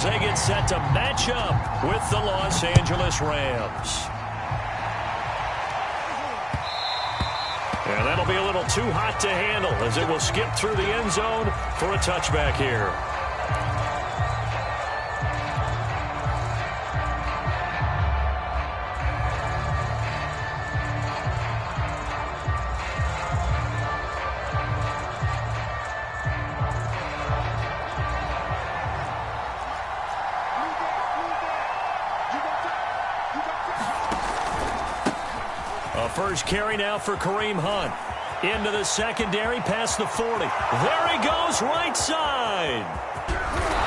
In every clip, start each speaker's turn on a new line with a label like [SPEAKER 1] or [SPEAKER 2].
[SPEAKER 1] They get set to match up with the Los Angeles Rams. And that'll be a little too hot to handle as it will skip through the end zone for a touchback here. First carry now for Kareem Hunt. Into the secondary, past the 40. There he goes, right side.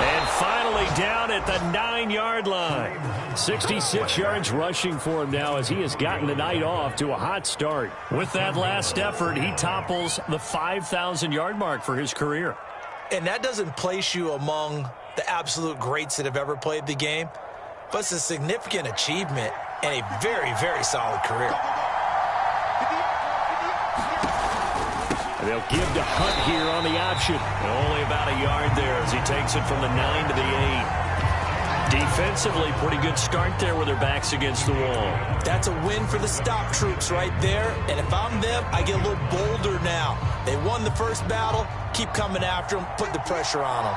[SPEAKER 1] And finally down at the 9-yard line. 66 yards rushing for him now as he has gotten the night off to a hot start. With that last effort, he topples the 5,000-yard mark for his career.
[SPEAKER 2] And that doesn't place you among the absolute greats that have ever played the game, but it's a significant achievement and a very, very solid career.
[SPEAKER 1] They'll give to Hunt here on the option. Only about a yard there as he takes it from the 9 to the 8. Defensively, pretty good start there with their backs against the wall.
[SPEAKER 2] That's a win for the stop troops right there. And if I'm them, I get a little bolder now. They won the first battle. Keep coming after them. Put the pressure on them.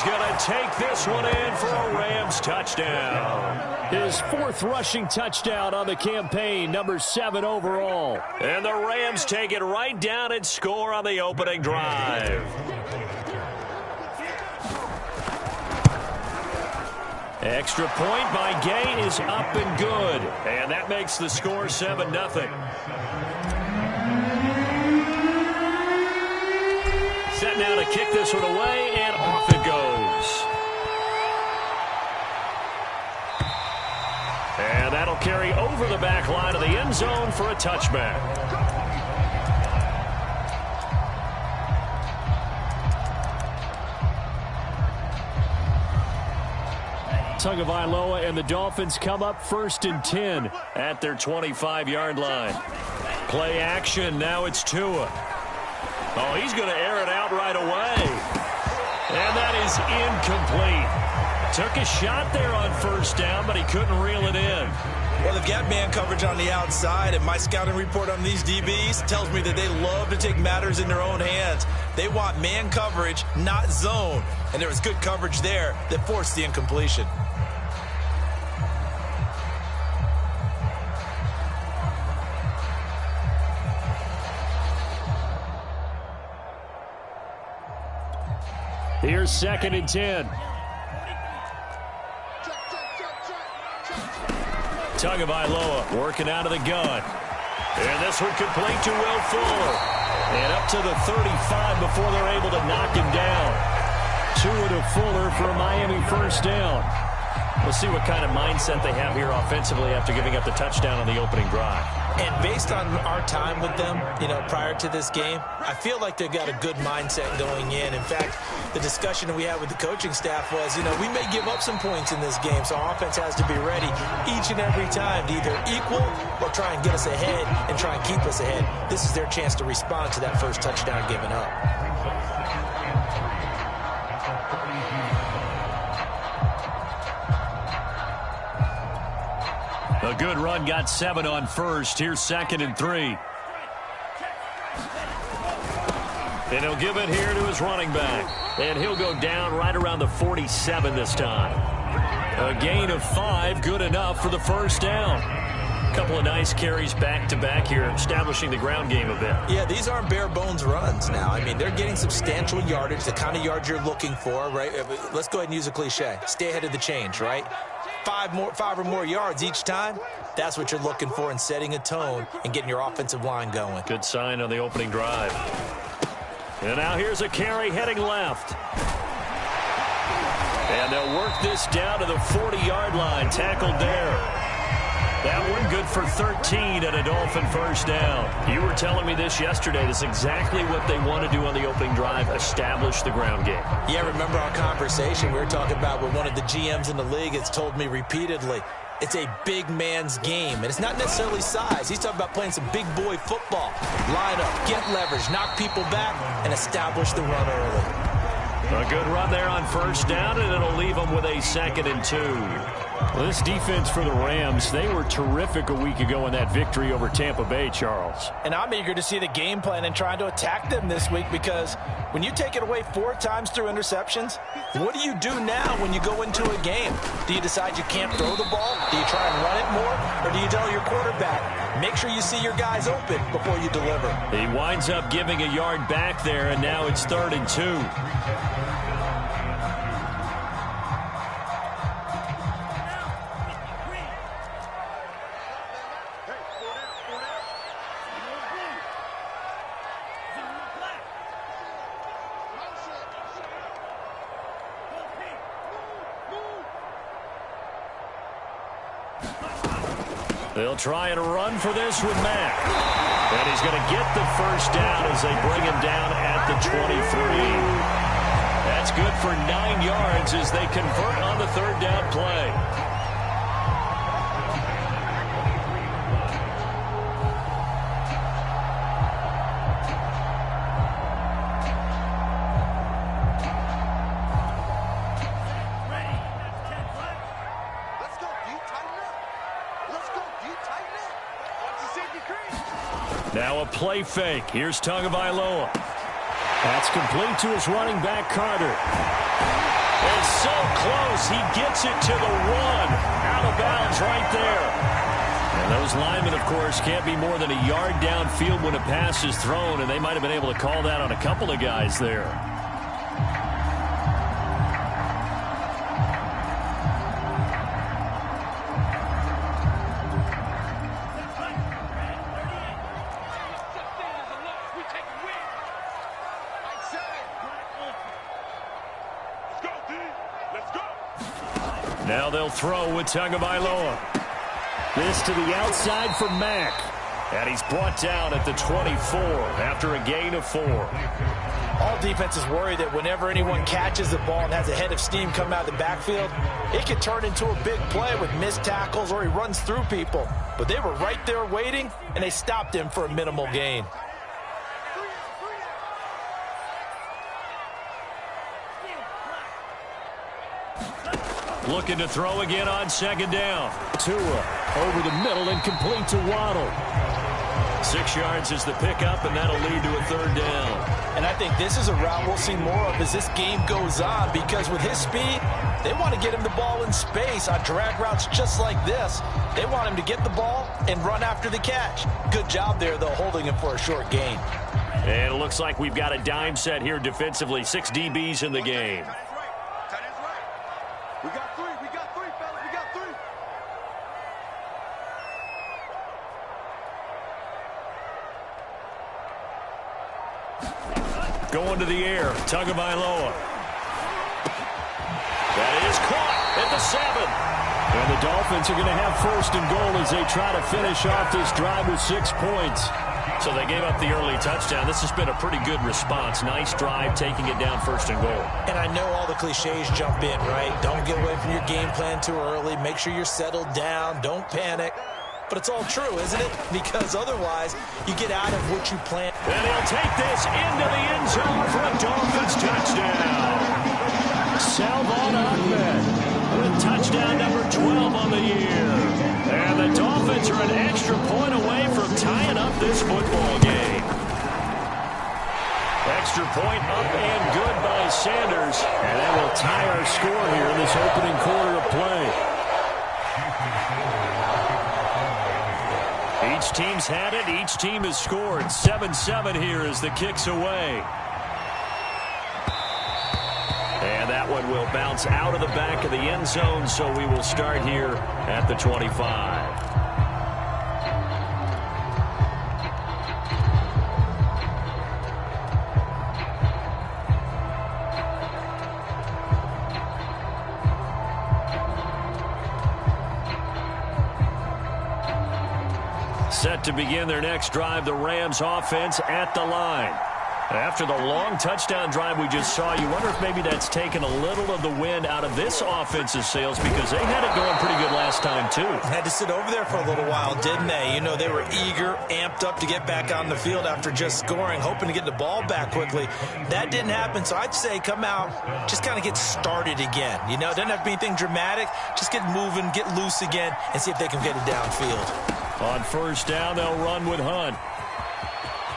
[SPEAKER 1] Going to take this one in for a Rams touchdown. His fourth rushing touchdown on the campaign, number 7 overall. And the Rams take it right down and score on the opening drive. Extra point by Gay is up and good. And that makes the score 7-0. Set now to kick this one away, and off it goes. And that'll carry over the back line of the end zone for a touchback. Tagovailoa and the Dolphins come up 1st and 10 at their 25-yard line. Play action, now it's Tua. Oh, he's going to air it out right away. And that is incomplete. Took a shot there on first down, but he couldn't reel it in.
[SPEAKER 2] Well, they've got man coverage on the outside, and my scouting report on these DBs tells me that they love to take matters in their own hands. They want man coverage, not zone. And there was good coverage there that forced the incompletion.
[SPEAKER 1] Here's 2nd and 10. Tagovailoa working out of the gun. And this one complete to Will Fuller. And up to the 35 before they're able to knock him down. Tua to Fuller for a Miami first down. We'll see what kind of mindset they have here offensively after giving up the touchdown on the opening drive.
[SPEAKER 2] And based on our time with them, prior to this game, I feel like they've got a good mindset going in. In fact, the discussion that we had with the coaching staff was, we may give up some points in this game, so our offense has to be ready each and every time to either equal or try and get us ahead and try and keep us ahead. This is their chance to respond to that first touchdown given up.
[SPEAKER 1] A good run, got 7 on first. Here's 2nd and 3. And he'll give it here to his running back. And he'll go down right around the 47 this time. A gain of 5, good enough for the first down. A couple of nice carries back-to-back here, establishing the ground game a bit.
[SPEAKER 2] Yeah, these aren't bare-bones runs now. I mean, they're getting substantial yardage, the kind of yards you're looking for, right? Let's go ahead and use a cliche. Stay ahead of the change, right? 5 or more yards each time, that's what you're looking for in setting a tone and getting your offensive line going.
[SPEAKER 1] Good sign on the opening drive. And now here's a carry heading left. And they'll work this down to the 40-yard line, tackled there. That one good for 13 and a Dolphin first down. You were telling me this yesterday. This is exactly what they want to do on the opening drive, establish the ground game.
[SPEAKER 2] Yeah, remember our conversation we were talking about with one of the GMs in the league has told me repeatedly, It's a big man's game, and it's not necessarily size. He's talking about playing some big boy football. Line up, get leverage, knock people back, and establish the run early.
[SPEAKER 1] A good run there on first down, and it'll leave them with a 2nd and 2. Well, this defense for the Rams, they were terrific a week ago in that victory over Tampa Bay, Charles.
[SPEAKER 3] And I'm eager to see the game plan and trying to attack them this week, because when you take it away 4 times through interceptions, what do you do now when you go into a game? Do you decide you can't throw the ball? Do you try and run it more? Or do you tell your quarterback, make sure you see your guys open before you deliver?
[SPEAKER 1] He winds up giving a yard back there, and now it's 3rd and 2. They'll try and run for this with Mack. And he's going to get the first down as they bring him down at the 23. That's good for 9 yards as they convert on the 3rd down play. Now a play fake. Here's Tagovailoa. That's complete to his running back, Carter. And so close. He gets it to the 1. Out of bounds right there. And those linemen, of course, can't be more than a yard downfield when a pass is thrown, and they might have been able to call that on a couple of guys there. Now they'll throw with Tagovailoa. This to the outside for Mack. And he's brought down at the 24 after a gain of 4.
[SPEAKER 3] All defenses worry that whenever anyone catches the ball and has a head of steam come out of the backfield, it can turn into a big play with missed tackles or he runs through people. But they were right there waiting, and they stopped him for a minimal gain.
[SPEAKER 1] Looking to throw again on 2nd down. Tua over the middle and complete to Waddle. 6 yards is the pickup, and that'll lead to a 3rd down.
[SPEAKER 3] And I think this is a route we'll see more of as this game goes on, because with his speed, they want to get him the ball in space on drag routes just like this. They want him to get the ball and run after the catch. Good job there, though, holding him for a short gain.
[SPEAKER 1] And it looks like we've got a dime set here defensively. 6 DBs in the game.
[SPEAKER 4] We got 3, fellas, we got 3.
[SPEAKER 1] Going to the air, Tagovailoa. That is caught at the 7. And the Dolphins are going to have 1st and goal as they try to finish off this drive with 6 points. So they gave up the early touchdown. This has been a pretty good response. Nice drive, taking it down 1st and goal.
[SPEAKER 2] And I know all the cliches jump in, right? Don't get away from your game plan too early. Make sure you're settled down. Don't panic. But it's all true, isn't it? Because otherwise, you get out of what you planned.
[SPEAKER 1] And he'll take this into the end zone for a Dolphins touchdown. Salvon Ahmed with touchdown number 12 on the year. And the Dolphins are an extra point away from tying up this football game. Extra point up and good by Sanders. And that will tie our score here in this opening quarter of play. Each team's had it. Each team has scored. 7-7 here as the kick's away. And that one will bounce out of the back of the end zone, so we will start here at the 25. Set to begin their next drive, the Rams offense at the line. After the long touchdown drive we just saw, you wonder if maybe that's taken a little of the wind out of this offense's sails because they had it going pretty good last time, too.
[SPEAKER 2] Had to sit over there for a little while, didn't they? You know, they were eager, amped up to get back on the field after just scoring, hoping to get the ball back quickly. That didn't happen, so I'd say come out, just kind of get started again. You know, it doesn't have to be anything dramatic. Just get moving, get loose again, and see if they can get it downfield.
[SPEAKER 1] On first down, they'll run with Hunt.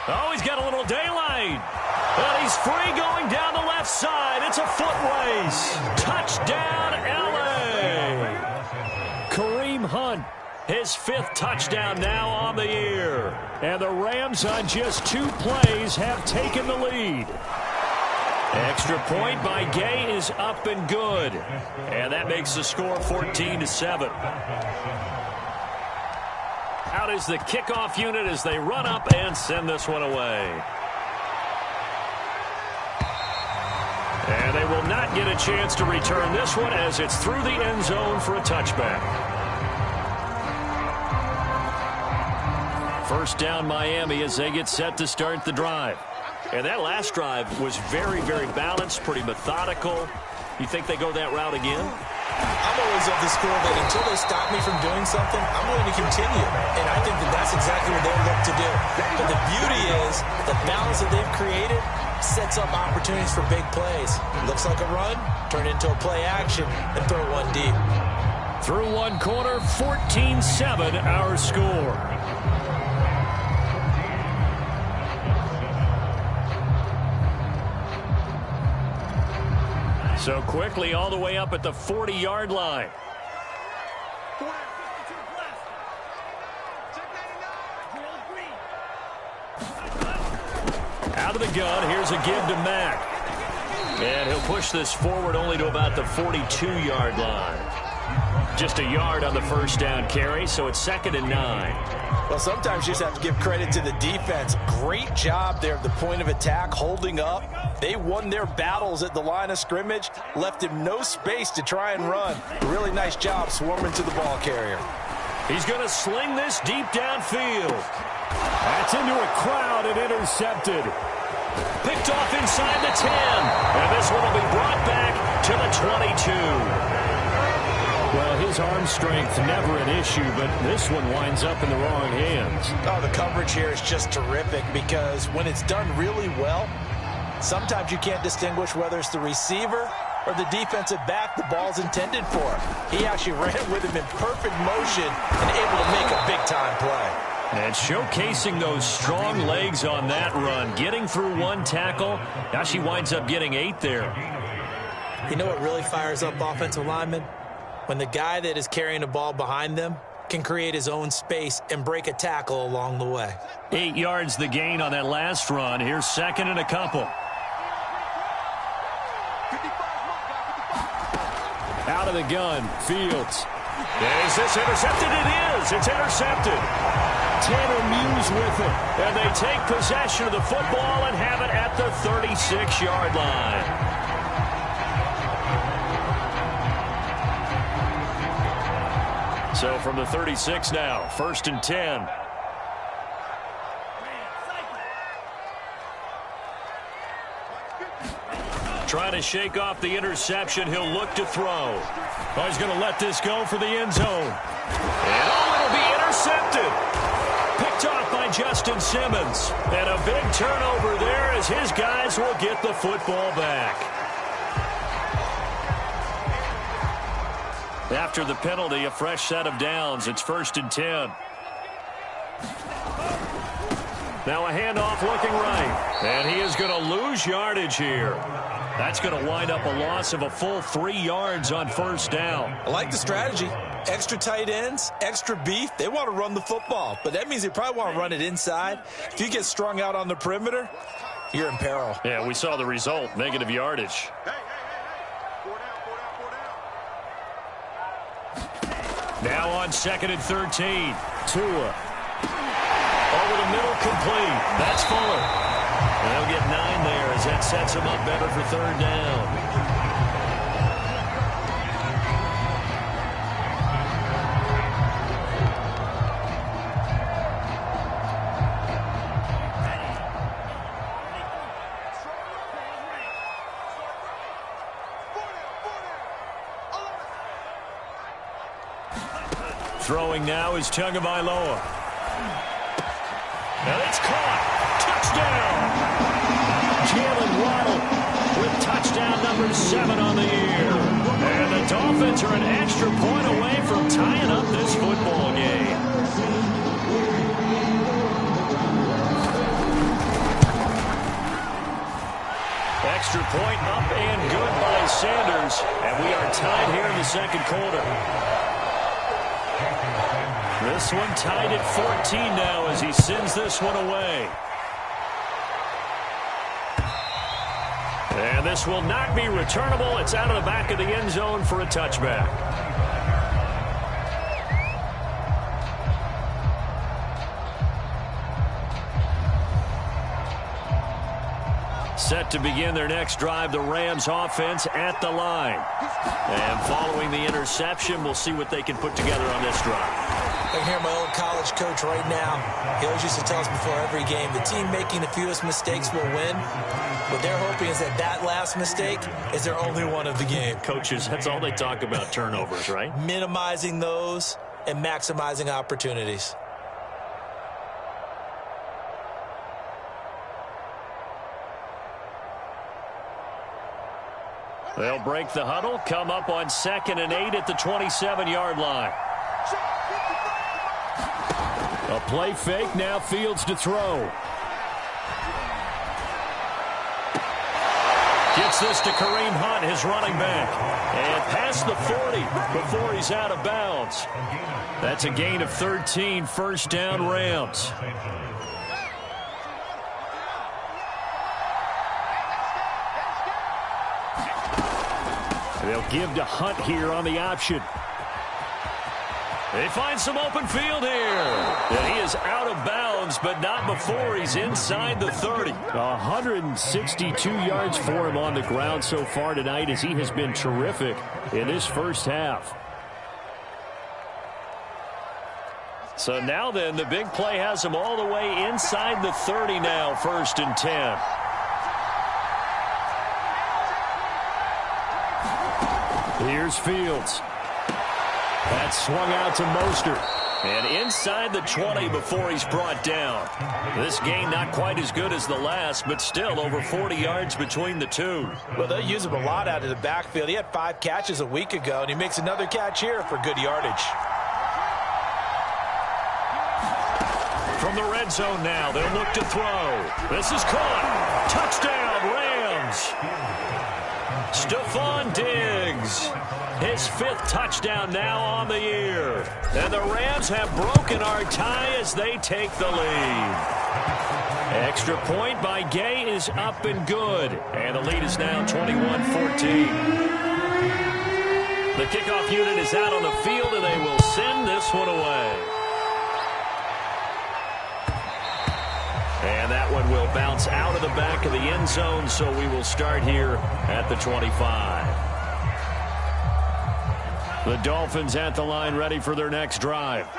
[SPEAKER 1] Oh, he's got a little daylight. And he's free going down the left side. It's a foot race. Touchdown, L.A. Kareem Hunt, his 5th touchdown now on the year. And the Rams on just 2 plays have taken the lead. Extra point by Gay is up and good. And that makes the score 14-7. Out is the kickoff unit as they run up and send this one away. And they will not get a chance to return this one as it's through the end zone for a touchback. First down Miami as they get set to start the drive. And that last drive was very, very balanced, pretty methodical. You think they go that route again?
[SPEAKER 2] I'm always of the school that until they stop me from doing something, I'm going to continue. And I think that that's exactly what they'll look to do. But the beauty is the balance that they've created sets up opportunities for big plays. Looks like a run, turn it into a play action, and throw one deep.
[SPEAKER 1] Through one quarter, 14-7 our score. So quickly all the way up at the 40-yard line. Out of the gun, here's a give to Mack. And he'll push this forward only to about the 42-yard line. Just a yard on the first down carry, so it's 2nd and 9.
[SPEAKER 3] Well, sometimes you just have to give credit to the defense. Great job there at the point of attack, holding up. They won their battles at the line of scrimmage, left him no space to try and run. Really nice job swarming to the ball carrier.
[SPEAKER 1] He's going to sling this deep downfield. That's into a crowd and intercepted. Picked off inside the 10. And this one will be brought back to the 22. Well, his arm strength never an issue, but this one winds up in the wrong hands.
[SPEAKER 3] Oh, the coverage here is just terrific because when it's done really well, sometimes you can't distinguish whether it's the receiver or the defensive back the ball's intended for. He actually ran with him in perfect motion and able to make a big-time play.
[SPEAKER 1] And showcasing those strong legs on that run, getting through one tackle. Now she winds up getting 8 there.
[SPEAKER 2] You know what really fires up offensive linemen? When the guy that is carrying the ball behind them can create his own space and break a tackle along the way.
[SPEAKER 1] 8 yards the gain on that last run. Here's 2nd and a couple. Out of the gun, Fields. Is this intercepted? It is. It's intercepted. Tanner Muse with it. And they take possession of the football and have it at the 36-yard line. So from the 36 now, 1st and 10. Trying to shake off the interception. He'll look to throw. Oh, he's going to let this go for the end zone. And it'll be intercepted. Picked off by Justin Simmons. And a big turnover there as his guys will get the football back. After the penalty, a fresh set of downs. It's 1st and 10. Now a handoff looking right. And he is going to lose yardage here. That's going to wind up a loss of a full 3 yards on first down.
[SPEAKER 2] I like the strategy. Extra tight ends, extra beef. They want to run the football, but that means they probably want to run it inside. If you get strung out on the perimeter, you're in peril.
[SPEAKER 1] Yeah, we saw the result, negative yardage. Now on 2nd and 13. Tua. Over the middle, complete. That's Fuller. And they'll get 9 there as that sets him up better for 3rd down. Throwing now is Tagovailoa. And it's caught. Touchdown. Jalen Waddle with touchdown number 7 on the year. And the Dolphins are an extra point away from tying up this football game. Extra point up and good by Sanders. And we are tied here in the second quarter. This one tied at 14 now as he sends this one away. And this will not be returnable. It's out of the back of the end zone for a touchback. Set to begin their next drive, the Rams offense at the line. And following the interception, we'll see what they can put together on this drive.
[SPEAKER 2] I can hear my old college coach right now. He always used to tell us before every game, the team making the fewest mistakes will win. What they're hoping is that last mistake is their only one of the game.
[SPEAKER 1] Coaches, that's all they talk about, turnovers, right?
[SPEAKER 2] Minimizing those and maximizing opportunities.
[SPEAKER 1] They'll break the huddle, come up on 2nd and 8 at the 27-yard line. A play fake, now Fields to throw. Gets this to Kareem Hunt, his running back. And past the 40 before he's out of bounds. That's a gain of 13, first down Rams. They'll give to Hunt here on the option. They find some open field here. And he is out of bounds, but not before he's inside the 30. 162 yards for him on the ground so far tonight as he has been terrific in this first half. So now then, the big play has him all the way inside the 30 now, 1st and 10. Here's Fields. That's swung out to Mostert. And inside the 20 before he's brought down. This gain not quite as good as the last, but still over 40 yards between the two.
[SPEAKER 3] Well, they'll use him a lot out of the backfield. He had 5 catches a week ago, and he makes another catch here for good yardage.
[SPEAKER 1] From the red zone now, they'll look to throw. This is caught. Touchdown, Rams. Stephon Diggs. His 5th touchdown now on the year. And the Rams have broken our tie as they take the lead. Extra point by Gay is up and good. And the lead is now 21-14. The kickoff unit is out on the field, and they will send this one away. And that one will bounce out of the back of the end zone, so we will start here at the 25. The Dolphins at the line ready for their next drive.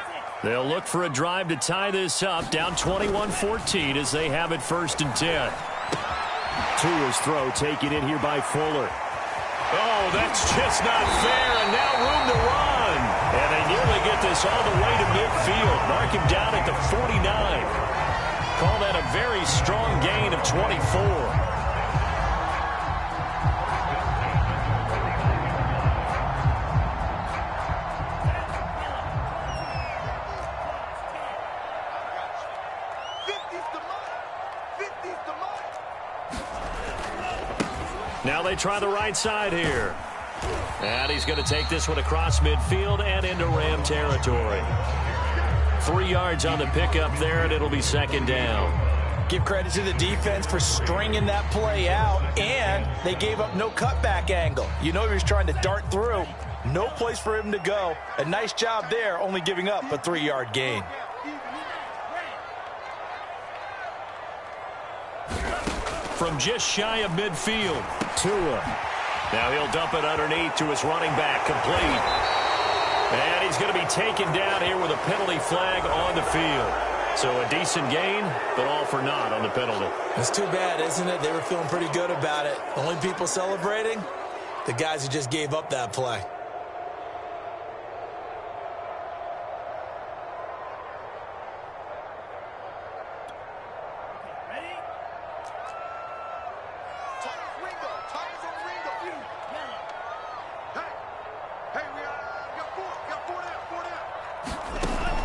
[SPEAKER 1] They'll look for a drive to tie this up, down 21-14 as they have it 1st and 10. Tua's throw taken in here by Fuller. Oh, that's just not fair, and now room to run. And they nearly get this all the way to midfield. Mark him down at the 49. Call that a very strong gain of 24. Now they try the right side here. And he's going to take this one across midfield and into Ram territory. 3 yards on the pickup there, and it'll be 2nd down.
[SPEAKER 3] Give credit to the defense for stringing that play out, and they gave up no cutback angle. You know he was trying to dart through. No place for him to go. A nice job there, only giving up a 3-yard gain.
[SPEAKER 1] From just shy of midfield, Tua. Now he'll dump it underneath to his running back, complete. And he's going to be taken down here with a penalty flag on the field. So a decent gain, but all for naught on the penalty.
[SPEAKER 2] It's too bad, isn't it? They were feeling pretty good about it. Only people celebrating, the guys who just gave up that play.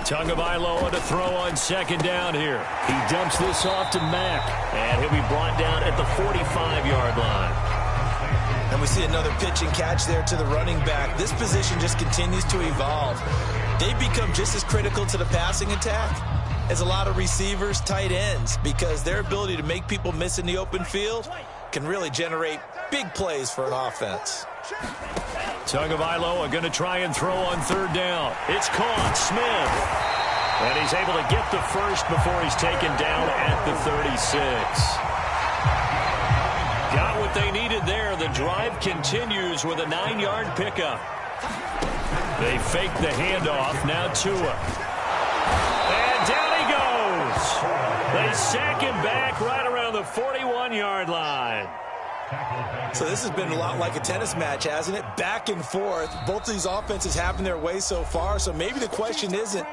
[SPEAKER 1] Tagovailoa to throw on second down here. He dumps this off to Mack, and he'll be brought down at the 45-yard line.
[SPEAKER 2] And we see another pitch and catch there to the running back. This position just continues to evolve. They've become just as critical to the passing attack as a lot of receivers, tight ends, because their ability to make people miss in the open field can really generate big plays for an offense.
[SPEAKER 1] Tagovailoa going to try and throw on third down. It's caught. Smith. And he's able to get the first before he's taken down at the 36. Got what they needed there. The drive continues with a 9-yard pickup. They fake the handoff. Now Tua. And down he goes. They sack him back right around the 41-yard line.
[SPEAKER 2] So this has been a lot like a tennis match, hasn't it? Back and forth. Both of these offenses having their way so far. So maybe the question isn't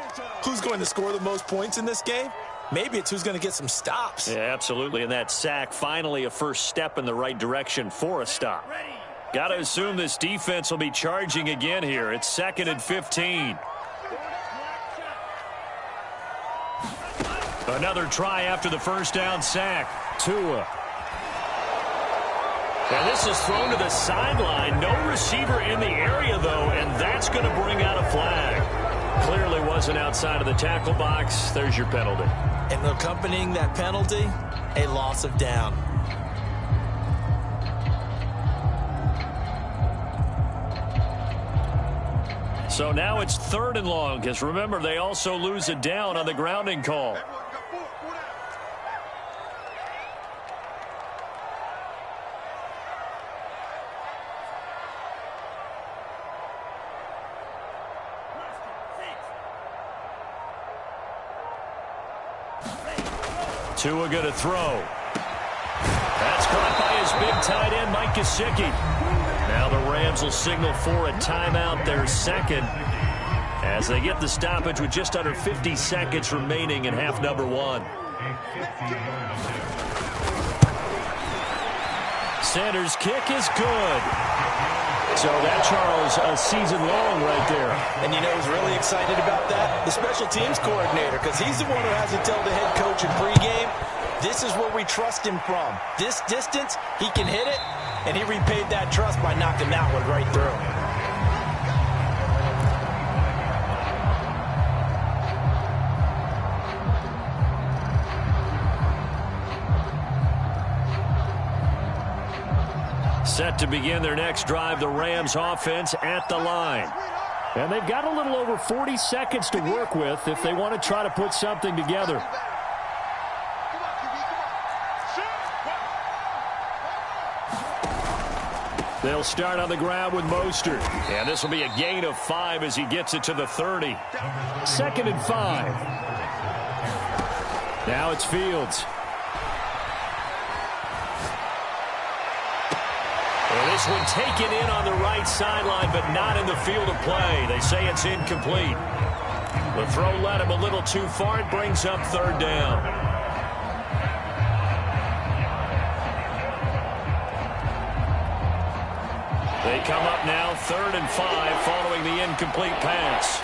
[SPEAKER 2] who's going to score the most points in this game. Maybe it's who's going to get some stops.
[SPEAKER 1] Yeah, absolutely. And that sack, finally a first step in the right direction for a stop. Got to assume this defense will be charging again here. It's 2nd and 15. Another try after the first down sack. Tua. And this is thrown to the sideline. No receiver in the area, though, and that's going to bring out a flag. Clearly wasn't outside of the tackle box. There's your penalty.
[SPEAKER 2] And accompanying that penalty, a loss of down.
[SPEAKER 1] So now it's 3rd and long, because remember, they also lose a down on the grounding call. Tua going to throw. That's caught by his big tight end, Mike Gesicki. Now the Rams will signal for a timeout, their second, as they get the stoppage with just under 50 seconds remaining in half number 1. Sanders' kick is good. So that, Charles, a season long right there.
[SPEAKER 3] And you know who's really excited about that? The special teams coordinator, because he's the one who has to tell the head coach in pregame, this is where we trust him from. This distance, he can hit it, and he repaid that trust by knocking that one right through.
[SPEAKER 1] Set to begin their next drive, the Rams offense at the line. And they've got a little over 40 seconds to work with if they want to try to put something together. They'll start on the ground with Mostert. And this will be a gain of 5 as he gets it to the 30. 2nd and 5. Now it's Fields. Well, this one taken in on the right sideline, but not in the field of play. They say it's incomplete. The throw led him a little too far. It brings up 3rd down. They come up now 3rd and 5 following the incomplete pass.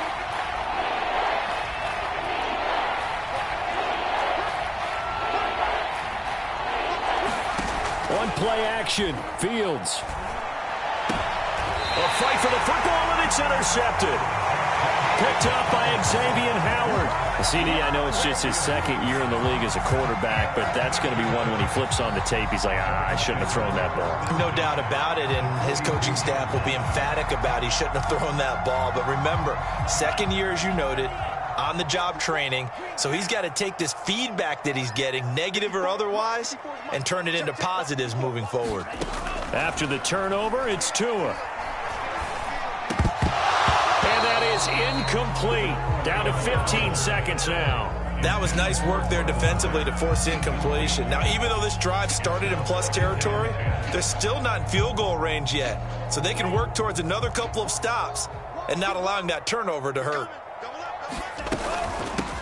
[SPEAKER 1] One play action. Fields. A fight for the football, and it's intercepted. Picked up by Xavier Howard. CD, I know it's just his 2nd year in the league as a quarterback, but that's going to be one when he flips on the tape. He's like, I shouldn't have thrown that ball.
[SPEAKER 2] No doubt about it, and his coaching staff will be emphatic about he shouldn't have thrown that ball. But remember, 2nd year, as you noted, on-the-job training, so he's got to take this feedback that he's getting, negative or otherwise, and turn it into positives moving forward.
[SPEAKER 1] After the turnover, it's Tua. And that is incomplete. Down to 15 seconds now.
[SPEAKER 2] That was nice work there defensively to force incompletion. Now, even though this drive started in plus territory, they're still not in field goal range yet, so they can work towards another couple of stops and not allowing that turnover to hurt.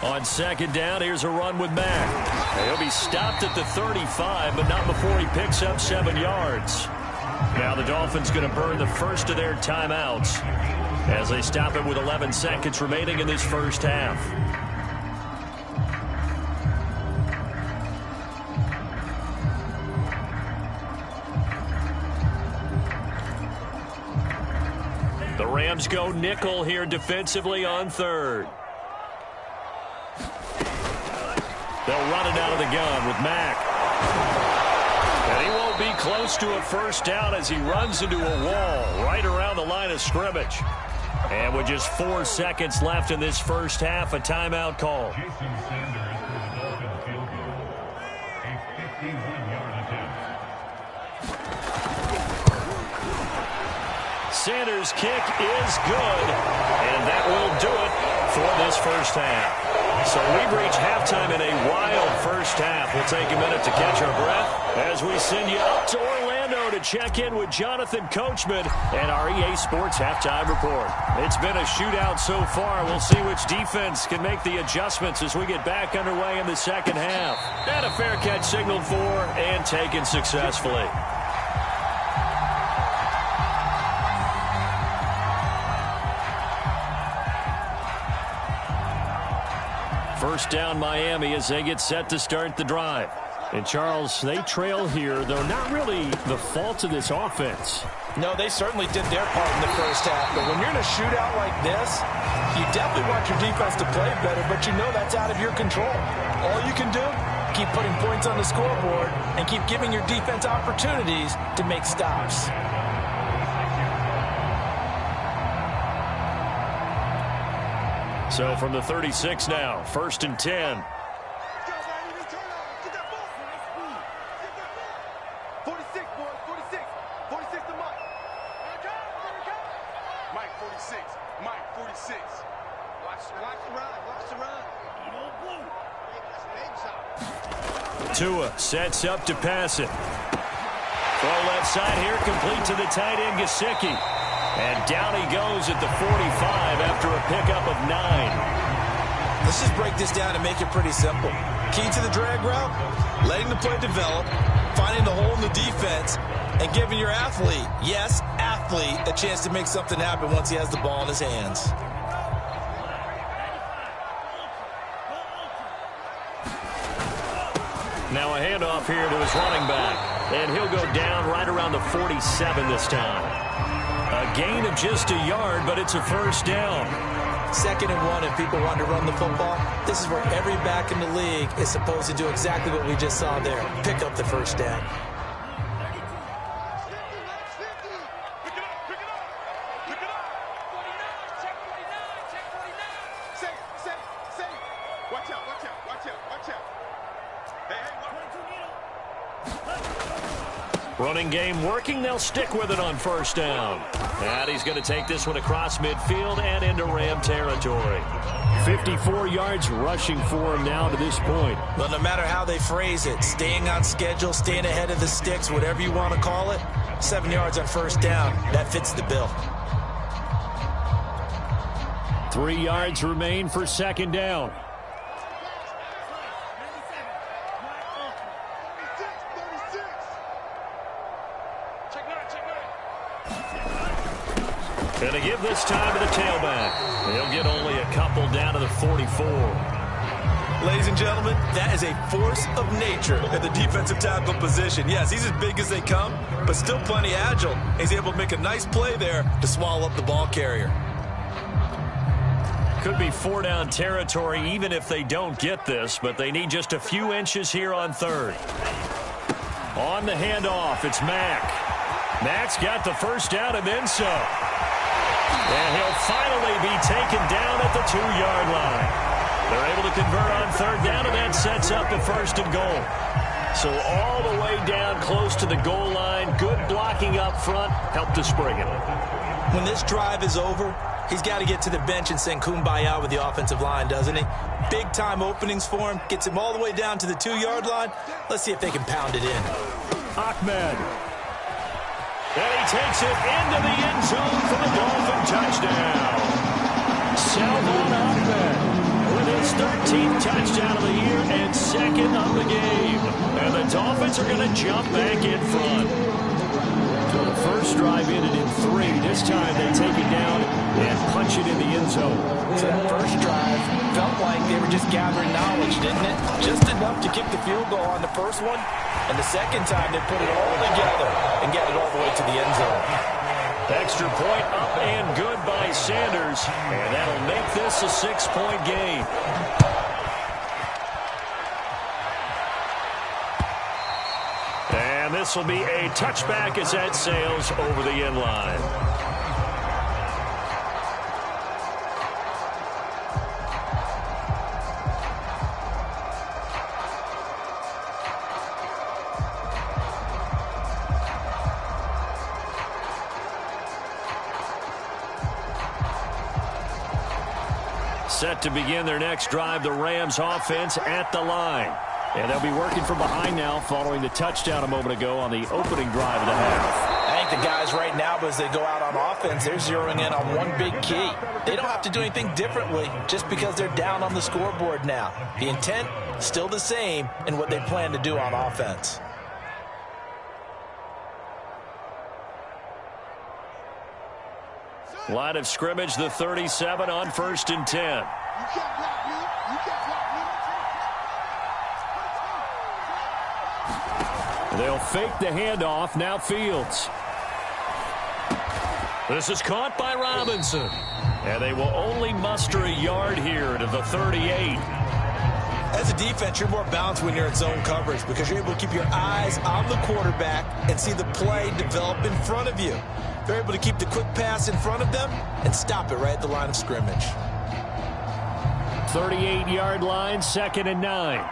[SPEAKER 1] On 2nd down, here's a run with Mack. He'll be stopped at the 35, but not before he picks up 7 yards. Now the Dolphins going to burn the first of their timeouts. as they stop it with 11 seconds remaining in this first half. The Rams go nickel here defensively on third. They'll run it out of the gun with Mack. And he won't be close to a first down as he runs into a wall right around the line of scrimmage. And with just 4 seconds left in this first half, a timeout call. Sanders' kick is good, and that will do it for this first half. So we've reached halftime in a wild first half. We'll take a minute to catch our breath as we send you up to Orlando to check in with Jonathan Coachman and our EA Sports Halftime Report. It's been a shootout so far. We'll see which defense can make the adjustments as we get back underway in the second half. And a fair catch signaled for and taken successfully. First down Miami as they get set to start the drive. And Charles, they trail here, though not really the fault of this offense.
[SPEAKER 3] No, they certainly did their part in the first half. But when you're in a shootout like this, you definitely want your defense to play better, but you know that's out of your control. All you can do, keep putting points on the scoreboard and keep giving your defense opportunities to make stops.
[SPEAKER 1] So from the 36 now, 1st and 10.
[SPEAKER 4] 46, boys, 46. 46 to Mike. Mike, 46. Mike, 46. Watch the run.
[SPEAKER 1] Tua sets up to pass it. Throw left side here, complete to the tight end, Gesicki. And down he goes at the 45 after a pickup of 9.
[SPEAKER 2] Let's just break this down and make it pretty simple. Key to the drag route, letting the play develop, finding the hole in the defense, and giving your athlete, yes, athlete, a chance to make something happen once he has the ball in his hands.
[SPEAKER 1] Now a handoff here to his running back. And he'll go down right around the 47 this time. A gain of just a yard, but it's a first down.
[SPEAKER 2] 2nd and 1, and people want to run the football. This is where every back in the league is supposed to do exactly what we just saw there. Pick up the first down.
[SPEAKER 1] Running game working. They'll stick with it on first down. And he's going to take this one across midfield and into Ram territory. 54 yards rushing for him now to this point.
[SPEAKER 2] Well, no matter how they phrase it, staying on schedule, staying ahead of the sticks, whatever you want to call it, 7 yards on first down, that fits the bill.
[SPEAKER 1] 3 yards remain for second down. Going to give this time to the tailback. He'll get only a couple down to the 44.
[SPEAKER 2] Ladies and gentlemen, that is a force of nature at the defensive tackle position. Yes, he's as big as they come, but still plenty agile. He's able to make a nice play there to swallow up the ball carrier.
[SPEAKER 1] Could be 4-down territory even if they don't get this, but they need just a few inches here on third. On the handoff, it's Mack. Mack's got the first down and then some. And he'll finally be taken down at the 2-yard line. They're able to convert on third down, and that sets up a 1st and goal. So all the way down close to the goal line. Good blocking up front. Helped to spring it.
[SPEAKER 2] When this drive is over, he's got to get to the bench and sing kumbaya with the offensive line, doesn't he? Big-time openings for him. Gets him all the way down to the 2-yard line. Let's see if they can pound it in.
[SPEAKER 1] Ahmed. And he takes it into the end zone for the Dolphin touchdown. Salvon Ahmed with his 13th touchdown of the year and 2nd of the game. And the Dolphins are going to jump back in front. first drive ended in 3. This time they take it down and punch it in the end zone.
[SPEAKER 3] So that first drive felt like they were just gathering knowledge, didn't it? Just enough to kick the field goal on the first one. And the second time they put it all together and got it all the way to the end zone.
[SPEAKER 1] Extra point up and good by Sanders. And that'll make this a 6-point game. And this will be a touchback as that sails over the end line. Set to begin their next drive, the Rams offense at the line. And they'll be working from behind now following the touchdown a moment ago on the opening drive of the half.
[SPEAKER 3] I think the guys right now, as they go out on offense, they're zeroing in on one big key. They don't have to do anything differently just because they're down on the scoreboard now. The intent, still the same in what they plan to do on offense.
[SPEAKER 1] Line of scrimmage, the 37 on 1st and 10. They'll fake the handoff. Now Fields. This is caught by Robinson. And they will only muster a yard here to the 38.
[SPEAKER 2] As a defense, you're more balanced when you're in zone coverage because you're able to keep your eyes on the quarterback and see the play develop in front of you. They're able to keep the quick pass in front of them and stop it right at the line of scrimmage.
[SPEAKER 1] 38-yard line, 2nd and 9.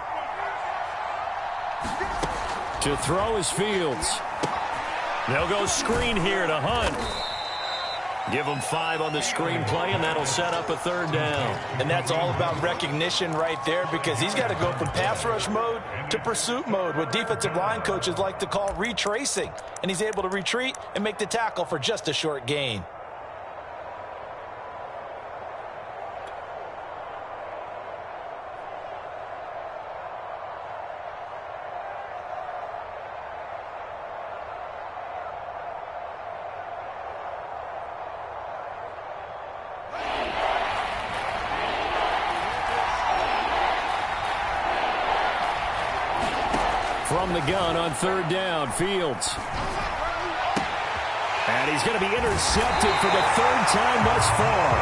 [SPEAKER 1] To throw is Fields. They'll go screen here to Hunt. Give him 5 on the screen play, and that'll set up a 3rd down.
[SPEAKER 3] And that's all about recognition right there because he's got to go from pass rush mode to pursuit mode, what defensive line coaches like to call retracing. And he's able to retreat and make the tackle for just a short gain.
[SPEAKER 1] From the gun on 3rd down, Fields. And he's going to be intercepted for the 3rd time thus far.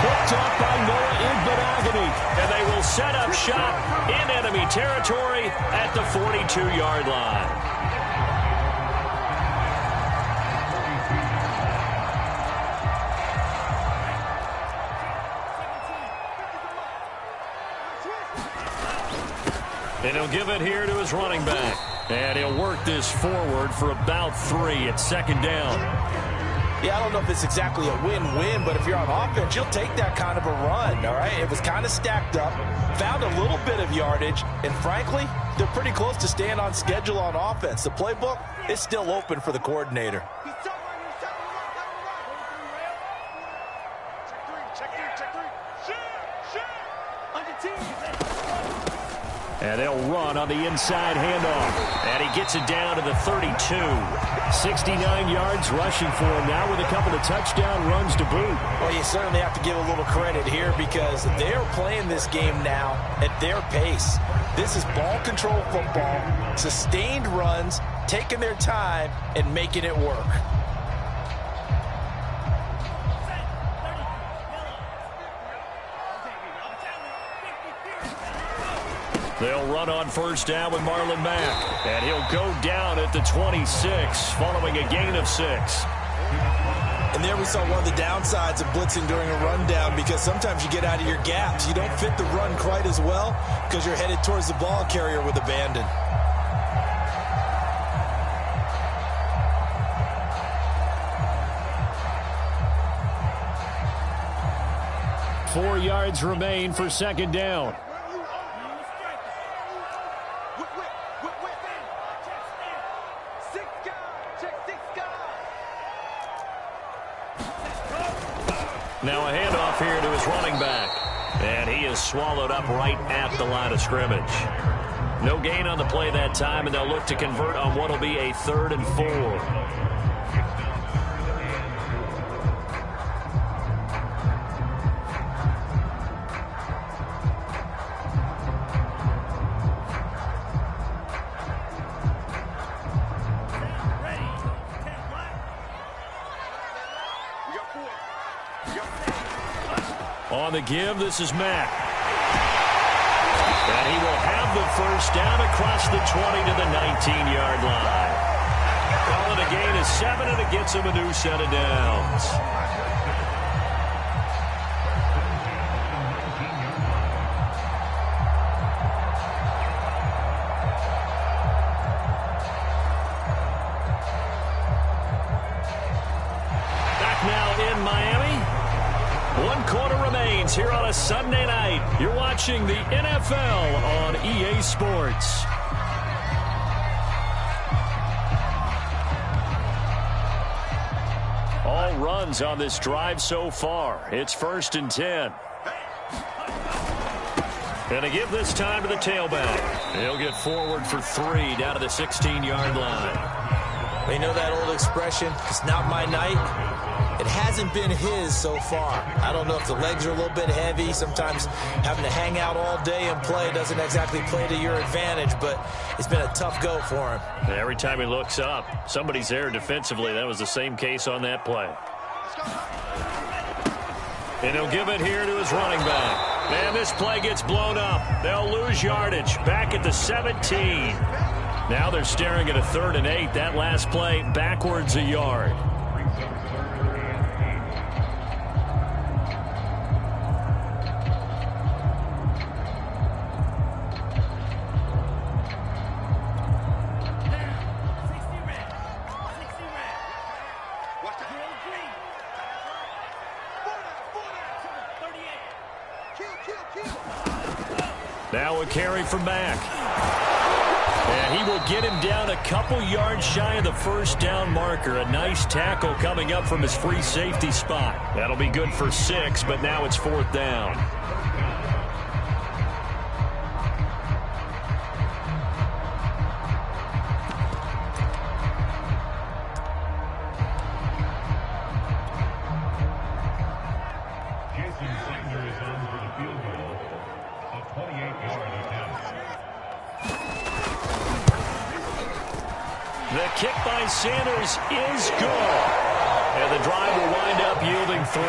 [SPEAKER 1] Picked up by Noah Igbenogany. And they will set up shop in enemy territory at the 42-yard line. And he'll give it here to his running back. And he'll work this forward for about 3 at 2nd down.
[SPEAKER 3] Yeah, I don't know if it's exactly a win-win, but if you're on offense, you'll take that kind of a run, all right? It was kind of stacked up, found a little bit of yardage, and frankly, they're pretty close to staying on schedule on offense. The playbook is still open for the coordinator.
[SPEAKER 1] And they'll run on the inside handoff. And he gets it down to the 32. 69 yards rushing for him now with a couple of touchdown runs to boot.
[SPEAKER 3] Well, you certainly have to give a little credit here because they're playing this game now at their pace. This is ball control football, sustained runs, taking their time, and making it work.
[SPEAKER 1] They'll run on 1st down with Marlon Mack. And he'll go down at the 26 following a gain of 6.
[SPEAKER 2] And there we saw one of the downsides of blitzing during a rundown because sometimes you get out of your gaps. You don't fit the run quite as well because you're headed towards the ball carrier with abandon.
[SPEAKER 1] Four yards remain for 2nd down. Now a handoff here to his running back. And he is swallowed up right at the line of scrimmage. No gain on the play that time, and they'll look to convert on what will be a 3rd and 4. On the give, this is Mack. And he will have the first down across the 20 to the 19-yard line. Calling a gain of 7, and it gets him a new set of downs. Back now in Miami. 1 quarter remains here on a Sunday night. You're watching the NFL on EA Sports. All runs on this drive so far. It's 1st and 10. Gonna give this time to the tailback. He'll get forward for 3 down to the 16-yard line.
[SPEAKER 2] You know that old expression, it's not my night? It hasn't been his so far. I don't know if the legs are a little bit heavy. Sometimes having to hang out all day and play doesn't exactly play to your advantage, but it's been a tough go for him.
[SPEAKER 1] Every time he looks up, somebody's there defensively. That was the same case on that play. And he'll give it here to his running back. Man, this play gets blown up. They'll lose yardage. Back at the 17. Now they're staring at a 3rd and 8. That last play backwards a yard. Now a carry from Mack. And he will get him down a couple yards shy of the first down marker. A nice tackle coming up from his free safety spot. That'll be good for 6, but now it's 4th down. The kick by Sanders is good. And the drive will wind up yielding 3.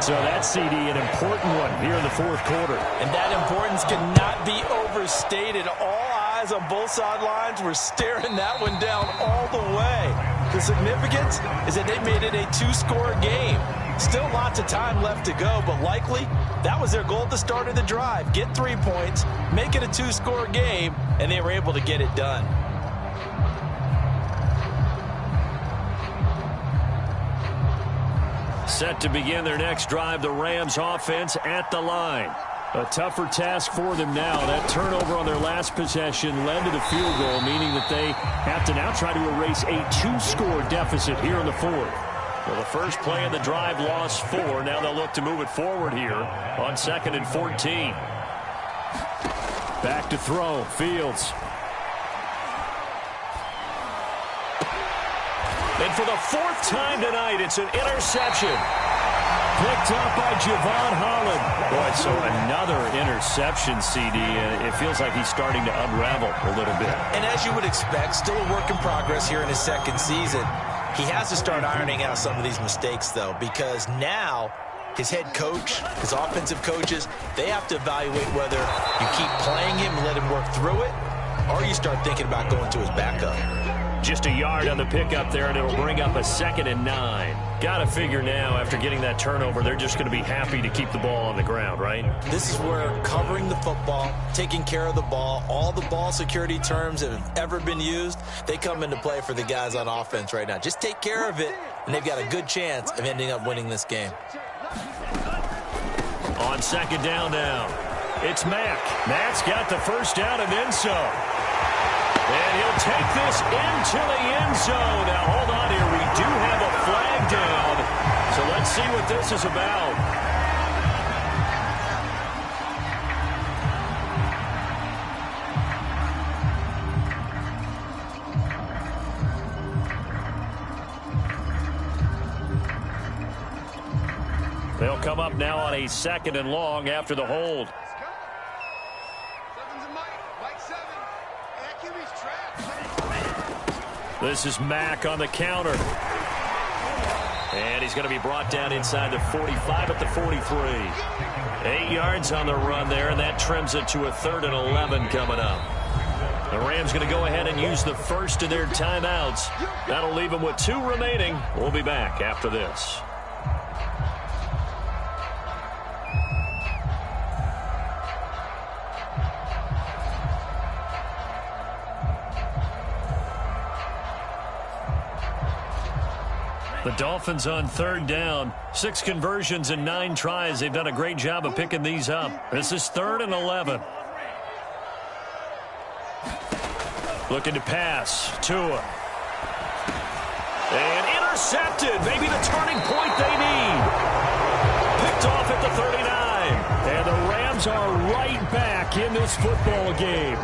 [SPEAKER 1] So that CD, an important one here in the 4th quarter.
[SPEAKER 3] And that importance cannot be overstated. All eyes on both sidelines were staring that one down all the way. The significance is that they made it a 2-score game. Still lots of time left to go, but likely that was their goal at the start of the drive. Get 3 points, make it a 2-score game, and they were able to get it done.
[SPEAKER 1] Set to begin their next drive, the Rams offense at the line. A tougher task for them now. That turnover on their last possession led to the field goal, meaning that they have to now try to erase a 2-score deficit here in the 4th. Well, the first play of the drive lost 4. Now they'll look to move it forward here on 2nd and 14. Back to throw, Fields. And for the 4th time tonight, it's an interception. Picked up by Javon Holland. Boy, so another interception, CD. It feels like he's starting to unravel a little bit.
[SPEAKER 2] And as you would expect, still a work in progress here in his 2nd season. He has to start ironing out some of these mistakes, though, because now his head coach, his offensive coaches, they have to evaluate whether you keep playing him and let him work through it, or you start thinking about going to his backup.
[SPEAKER 1] Just a yard on the pickup there, and it'll bring up a 2nd and 9. Got to figure now, after getting that turnover, they're just going to be happy to keep the ball on the ground, right?
[SPEAKER 2] This is where covering the football, taking care of the ball, all the ball security terms that have ever been used, they come into play for the guys on offense right now. Just take care of it, and they've got a good chance of ending up winning this game.
[SPEAKER 1] On 2nd down now, it's Mack. Mack's got the first down and then some. And he'll take this into the end zone. Now, hold on here. We do have a flag down. So let's see what this is about. They'll come up now on a 2nd and long after the hold. This is Mack on the counter. And he's going to be brought down inside the 45 at the 43. 8 yards on the run there, and that trims it to a 3rd and 11 coming up. The Rams going to go ahead and use the first of their timeouts. That'll leave them with 2 remaining. We'll be back after this. The Dolphins on 3rd down. 6 conversions and 9 tries. They've done a great job of picking these up. This is 3rd and 11. Looking to pass. Tua. And intercepted. Maybe the turning point they need. Picked off at the 39. And the Rams are right back in this football game.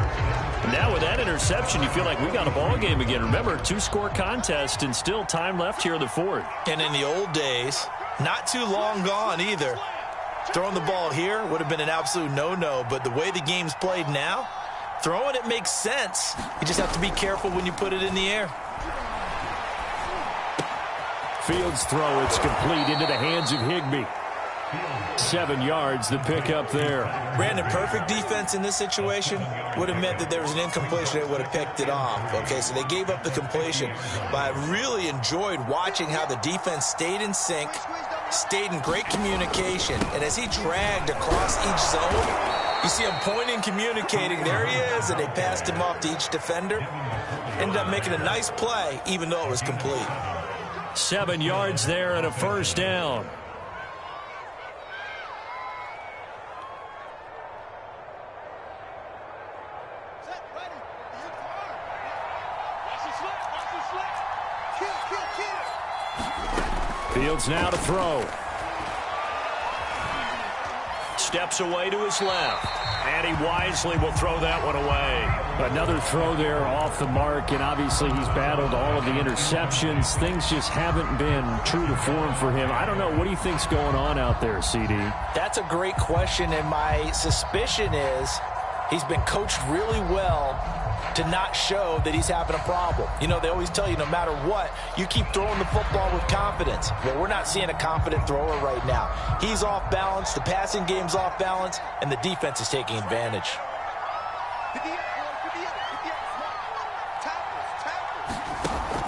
[SPEAKER 1] Now with that interception, you feel like we got a ball game again. Remember, 2-score contest and still time left here in the 4th.
[SPEAKER 2] And in the old days, not too long gone either. Throwing the ball here would have been an absolute no-no, but the way the game's played now, throwing it makes sense. You just have to be careful when you put it in the air.
[SPEAKER 1] Fields throw, it's complete into the hands of Higbee. 7 yards, the pickup there.
[SPEAKER 2] Brandon, perfect defense in this situation would have meant that there was an incompletion. They would have picked it off. Okay, so they gave up the completion. But I really enjoyed watching how the defense stayed in sync, stayed in great communication. And as he dragged across each zone, you see him pointing, communicating. There he is, and they passed him off to each defender. Ended up making a nice play, even though it was complete.
[SPEAKER 1] 7 yards there and a 1st down. Fields now to throw. Steps away to his left. And he wisely will throw that one away.
[SPEAKER 5] Another throw there off the mark, and obviously he's battled all of the interceptions. Things just haven't been true to form for him. I don't know. What do you think's going on out there, CD?
[SPEAKER 3] That's a great question, and my suspicion is he's been coached really well to not show that he's having a problem. You know, they always tell you no matter what, you keep throwing the football with confidence. Well, we're not seeing a confident thrower right now. He's off balance, the passing game's off balance, and the defense is taking advantage.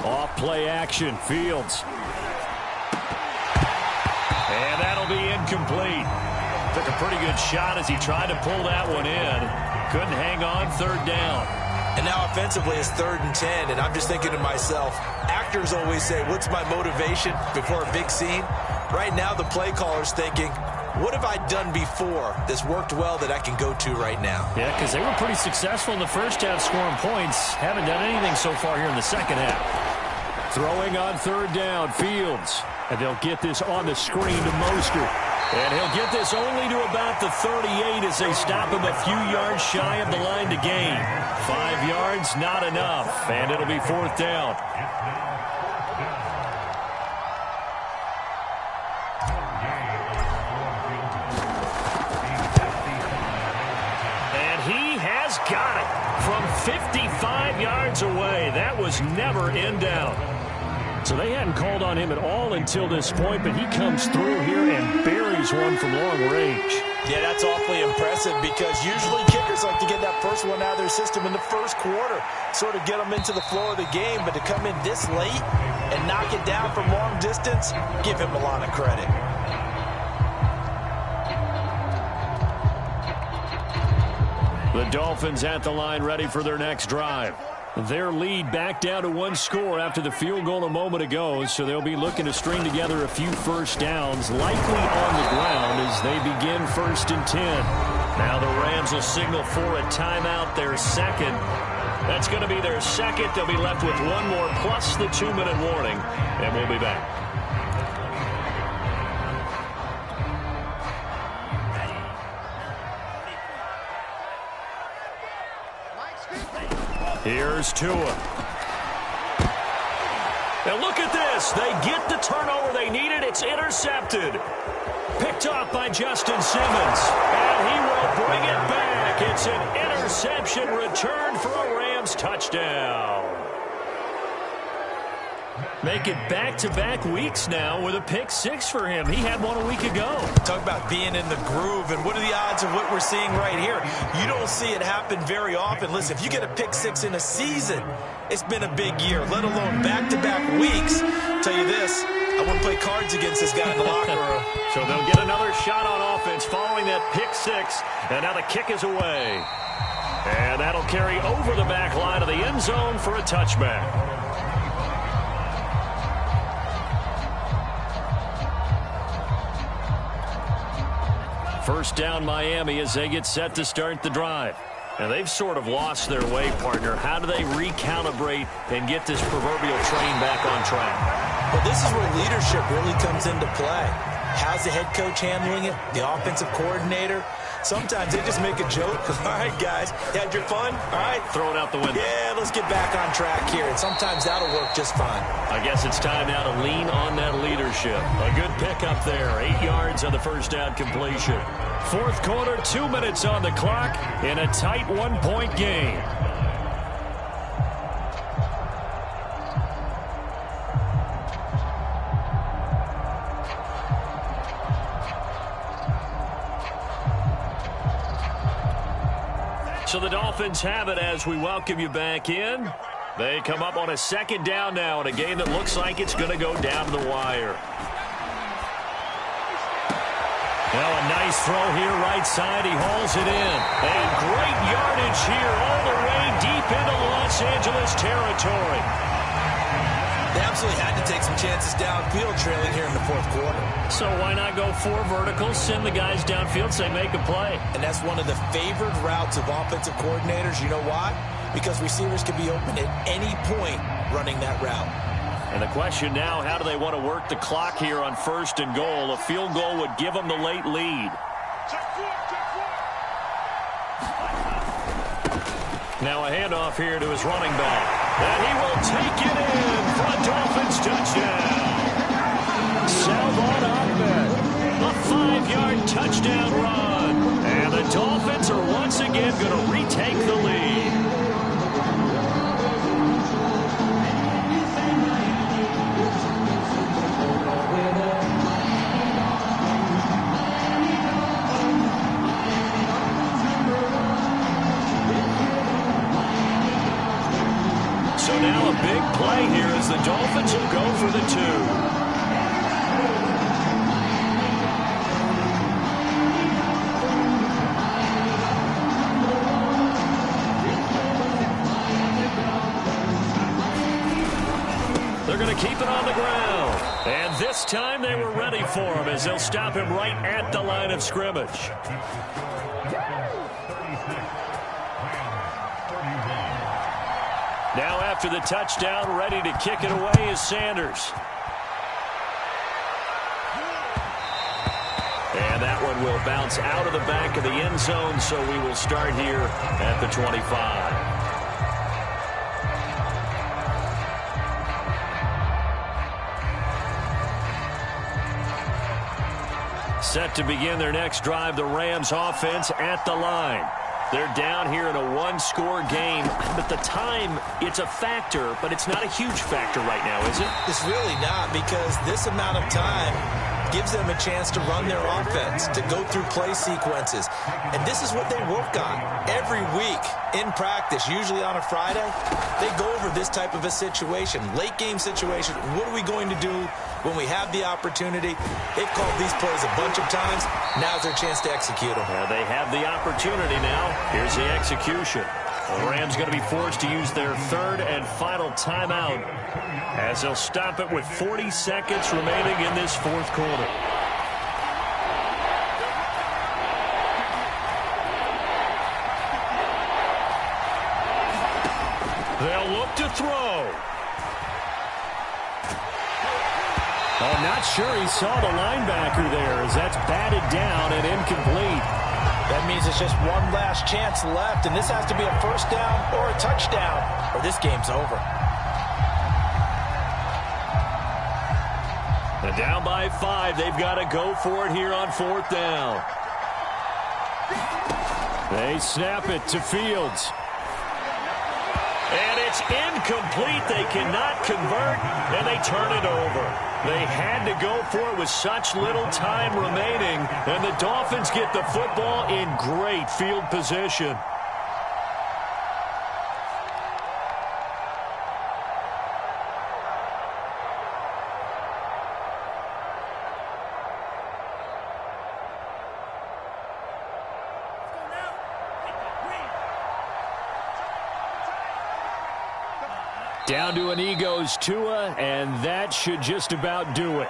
[SPEAKER 1] Off play action, Fields. And that'll be incomplete. Took a pretty good shot as he tried to pull that one in. Couldn't hang on, 3rd down.
[SPEAKER 2] And now offensively it's 3rd and 10, and I'm just thinking to myself, actors always say, what's my motivation before a big scene? Right now the play caller's thinking, what have I done before that's worked well that I can go to right now?
[SPEAKER 1] Yeah, because they were pretty successful in the first half scoring points. Haven't done anything so far here in the second half. Throwing on 3rd down, Fields. And they'll get this on the screen to Mostert. And he'll get this only to about the 38 as they stop him a few yards shy of the line to gain. 5 yards, not enough. And it'll be 4th down. And he has got it from 55 yards away. That was never in doubt. So they hadn't called on him at all until this point, but he comes through here and buries one from long range.
[SPEAKER 3] Yeah, that's awfully impressive because usually kickers like to get that first one out of their system in the first quarter, sort of get them into the flow of the game, but to come in this late and knock it down from long distance, give him a lot of credit.
[SPEAKER 1] The Dolphins at the line ready for their next drive. Their lead back down to 1 score after the field goal a moment ago, so they'll be looking to string together a few first downs, likely on the ground as they begin 1st and 10. Now the Rams will signal for a timeout, their second. That's going to be their second. They'll be left with one more plus the 2-minute warning, and we'll be back. Here's Tua. Now look at this. They get the turnover they needed. It's intercepted. Picked off by Justin Simmons. And he will bring it back. It's an interception return for a Rams touchdown. Make it back-to-back weeks now with a pick six for him. He had one a week ago.
[SPEAKER 2] Talk about being in the groove, and what are the odds of what we're seeing right here? You don't see it happen very often. Listen, if you get a pick six in a season, it's been a big year, let alone back-to-back weeks. Tell you this, I wouldn't play cards against this guy in the locker room.
[SPEAKER 1] So they'll get another shot on offense following that pick six, and now the kick is away. And that'll carry over the back line of the end zone for a touchback. First down Miami as they get set to start the drive. And they've sort of lost their way, partner. How do they recalibrate and get this proverbial train back on track?
[SPEAKER 2] Well, this is where leadership really comes into play. How's the head coach handling it? The offensive coordinator? Sometimes they just make a joke. All right, guys, you had your fun? All right.
[SPEAKER 1] Throw it out the window.
[SPEAKER 2] Yeah, let's get back on track here. And sometimes that'll work just fine.
[SPEAKER 1] I guess it's time now to lean on that leadership. A good pickup there. 8 yards on the first down completion. Fourth quarter, 2 minutes on the clock in a tight 1-point game. So the Dolphins have it as we welcome you back in. They come up on a second down now in a game that looks like it's going to go down to the wire. Now a nice throw here right side. He hauls it in. And great yardage here all the way deep into Los Angeles territory.
[SPEAKER 2] They absolutely had to take some chances downfield trailing here in the fourth quarter.
[SPEAKER 1] So why not go 4 verticals, send the guys downfield, say make a play.
[SPEAKER 2] And that's one of the favored routes of offensive coordinators. You know why? Because receivers can be open at any point running that route.
[SPEAKER 1] And the question now, how do they want to work the clock here on first and goal? A field goal would give them the late lead. Now a handoff here to his running back. And he will take it in for a Dolphins touchdown. Salvon Ahmed, a 5-yard touchdown run. And the Dolphins are once again going to retake the lead. So now a big play here as the Dolphins will go for the 2. They're going to keep it on the ground. And this time they were ready for him as they'll stop him right at the line of scrimmage. Now after the touchdown, ready to kick it away is Sanders. And that one will bounce out of the back of the end zone, so we will start here at the 25. Set to begin their next drive, the Rams offense at the line. They're down here in a 1-score game. But the time, it's a factor, but it's not a huge factor right now, is it?
[SPEAKER 2] It's really not, because this amount of time gives them a chance to run their offense, to go through play sequences. And this is what they work on every week in practice, usually on a Friday. They go over this type of a situation, late game situation. What are we going to do when we have the opportunity? They've called these plays a bunch of times. Now's their chance to execute them.
[SPEAKER 1] They have the opportunity now. Here's the execution. The Rams going to be forced to use their third and final timeout as they'll stop it with 40 seconds remaining in this fourth quarter. They'll look to throw.
[SPEAKER 5] I'm not sure he saw the linebacker there as that's batted down and incomplete.
[SPEAKER 3] That means it's just one last chance left, and this has to be a first down or a touchdown, or this game's over.
[SPEAKER 1] And down by 5. They've got to go for it here on 4th down. They snap it to Fields. And it's incomplete. They cannot convert, and they turn it over. They had to go for it with such little time remaining, and the Dolphins get the football in great field position. Down to an goes Tua, and that should just about do it.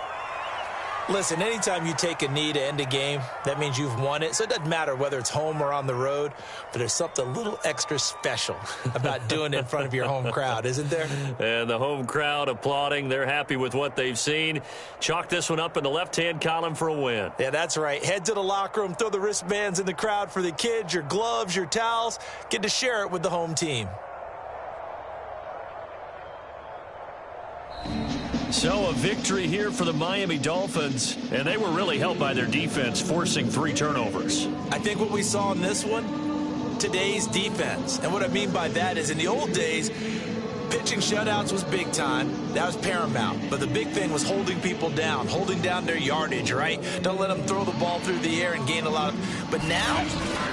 [SPEAKER 2] Listen, anytime you take a knee to end a game, that means you've won it. So it doesn't matter whether it's home or on the road, but there's something a little extra special about doing it in front of your home crowd, isn't there?
[SPEAKER 1] And the home crowd applauding. They're happy with what they've seen. Chalk this one up in the left-hand column for a win.
[SPEAKER 2] Yeah, that's right. Head to the locker room, throw the wristbands in the crowd for the kids, your gloves, your towels. Get to share it with the home team.
[SPEAKER 1] So a victory here for the Miami Dolphins, and they were really helped by their defense, forcing 3 turnovers.
[SPEAKER 2] I think what we saw in this one, today's defense. And what I mean by that is in the old days, pitching shutouts was big time. That was paramount. But the big thing was holding people down, holding down their yardage, right? Don't let them throw the ball through the air and gain a lot of... But now,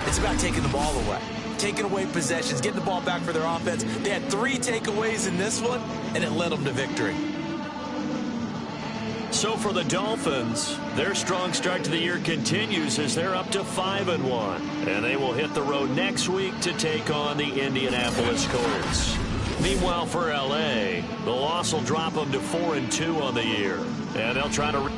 [SPEAKER 2] it's about taking the ball away. Taking away possessions, getting the ball back for their offense. They had 3 takeaways in this one, and it led them to victory.
[SPEAKER 1] So for the Dolphins, their strong start to the year continues as they're up to 5-1. And they will hit the road next week to take on the Indianapolis Colts. Meanwhile, for L.A., the loss will drop them to 4-2 on the year. And they'll try to...